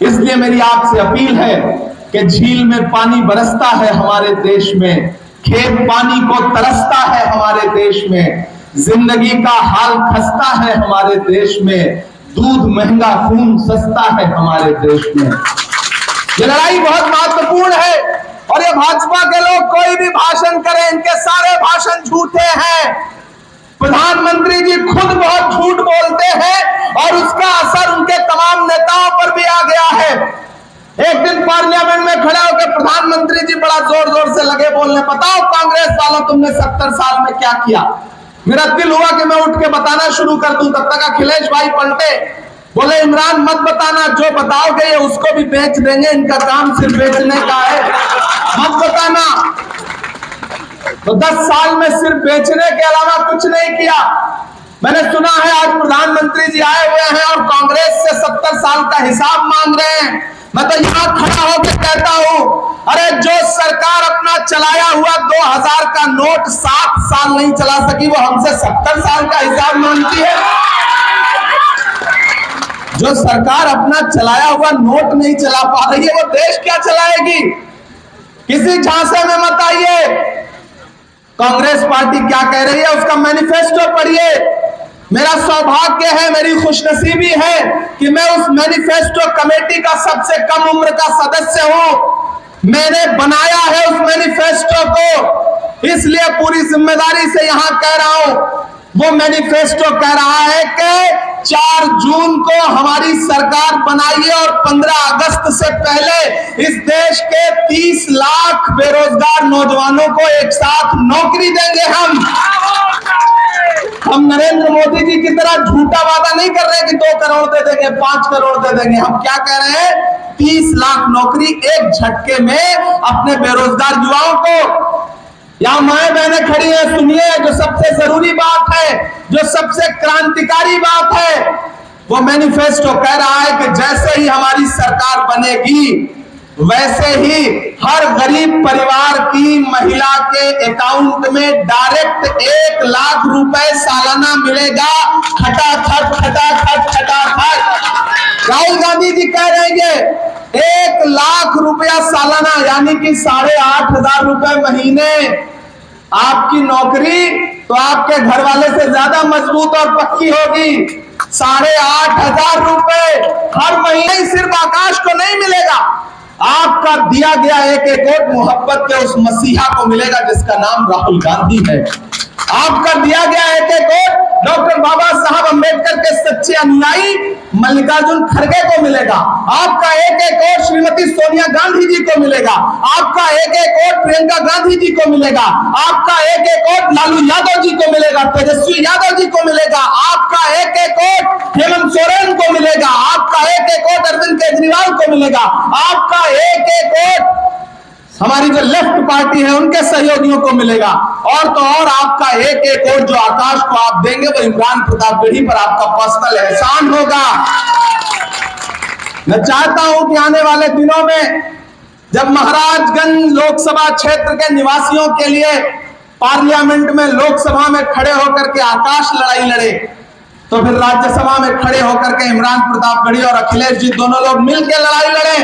इसलिए मेरी आपसे अपील है कि झील में पानी बरसता है हमारे देश में, खेत पानी को तरसता है हमारे देश में, जिंदगी का हाल खस्ता है हमारे देश में, दूध महंगा खून सस्ता है हमारे देश में। ये लड़ाई बहुत महत्वपूर्ण है और ये भाजपा के लोग कोई भी भाषण करें, इनके सारे भाषण झूठे हैं। प्रधानमंत्री जी खुद बहुत झूठ बोलते हैं और उसका असर उनके तमाम नेताओं पर भी आ गया है। एक दिन पार्लियामेंट में खड़े होकर प्रधानमंत्री जी बड़ा जोर जोर से लगे बोलने, बताओ कांग्रेस वालों तुमने 70 साल में क्या किया। मेरा दिल हुआ कि मैं उठ के बताना शुरू कर दूं, तब तक अखिलेश भाई पलटे, बोले इमरान मत बताना, जो बताओगे ये उसको भी बेच देंगे, इनका काम सिर्फ बेचने का है, मत बताना। तो 10 साल में सिर्फ बेचने के अलावा कुछ नहीं किया। मैंने सुना है आज प्रधानमंत्री जी आए हुए हैं और कांग्रेस से 70 साल का हिसाब मांग रहे हैं। मैं तो यहां खड़ा होकर कहता हूं, अरे जो सरकार अपना चलाया हुआ 2000 का नोट 7 साल नहीं चला सकी, वो हमसे 70 साल का हिसाब मांगती है। जो सरकार अपना चलाया हुआ नोट नहीं चला पा रही है, वो देश क्या चलाएगी? किसी झांसे में मत आइए। कांग्रेस पार्टी क्या कह रही है उसका मैनिफेस्टो पढ़िए। मेरा सौभाग्य है, मेरी खुशनसीबी है कि मैं उस मैनिफेस्टो कमेटी का सबसे कम उम्र का सदस्य हूं। मैंने बनाया है उस मैनिफेस्टो को, इसलिए पूरी जिम्मेदारी से यहां कह रहा हूं। वो मैनिफेस्टो कह रहा है कि 4 जून को हमारी सरकार बनाइए और 15 अगस्त से पहले इस देश के 30 लाख बेरोजगार नौजवानों को एक साथ नौकरी देंगे। हम नरेंद्र मोदी जी की तरह झूठा वादा नहीं कर रहे कि 2 करोड़ दे देंगे, 5 करोड़ दे देंगे। हम क्या कह रहे हैं? 30 लाख नौकरी एक झटके में अपने बेरोजगार युवाओं को। यहां माएं बहनें खड़ी है, सुनिए, जो सबसे जरूरी बात है, जो सबसे क्रांतिकारी बात है, वो मैनिफेस्टो कह रहा है कि जैसे ही हमारी सरकार बनेगी वैसे ही हर गरीब परिवार की महिला के अकाउंट में डायरेक्ट 1 लाख रुपए सालाना मिलेगा। खटाखट खटाखट खटाखट। राहुल गांधी जी कह रहे हैं 1 लाख रुपया सालाना, यानी कि 8,500 रुपए महीने। आपकी नौकरी तो आपके घर वाले से ज्यादा मजबूत और पक्की होगी। 8,500 रुपए हर महीने सिर्फ आकाश को नहीं मिलेगा, आपका दिया गया एक वोट मोहब्बत के उस मसीहा को मिलेगा जिसका नाम राहुल गांधी है। आपका दिया गया एक वोट डॉक्टर बाबा साहब अंबेडकर के सच्चे अनुयायी मल्लिकार्जुन खड़गे को मिलेगा। आपका एक वोट श्रीमती सोनिया गांधी जी को मिलेगा। आपका एक वोट प्रियंका गांधी जी को मिलेगा। आपका एक वोट लालू यादव जी को मिलेगा, तेजस्वी यादव जी को मिलेगा। आपका एक वोट हेमंत सोरेन को मिलेगा। आपका एक वोट अरविंद केजरीवाल को मिलेगा। आपका एक वोट हमारी जो लेफ्ट पार्टी है उनके सहयोगियों को मिलेगा। और तो और आपका एक वोट जो आकाश को आप देंगे वो इमरान प्रतापगढ़ी पर आपका पर्सनल एहसान होगा। मैं चाहता हूं कि आने वाले दिनों में जब महाराजगंज लोकसभा क्षेत्र के निवासियों के लिए पार्लियामेंट में लोकसभा में खड़े होकर के आकाश लड़ाई लड़े, तो फिर राज्यसभा में खड़े होकर के इमरान प्रतापगढ़ी और अखिलेश जी दोनों लोग मिलकर लड़ाई लड़े।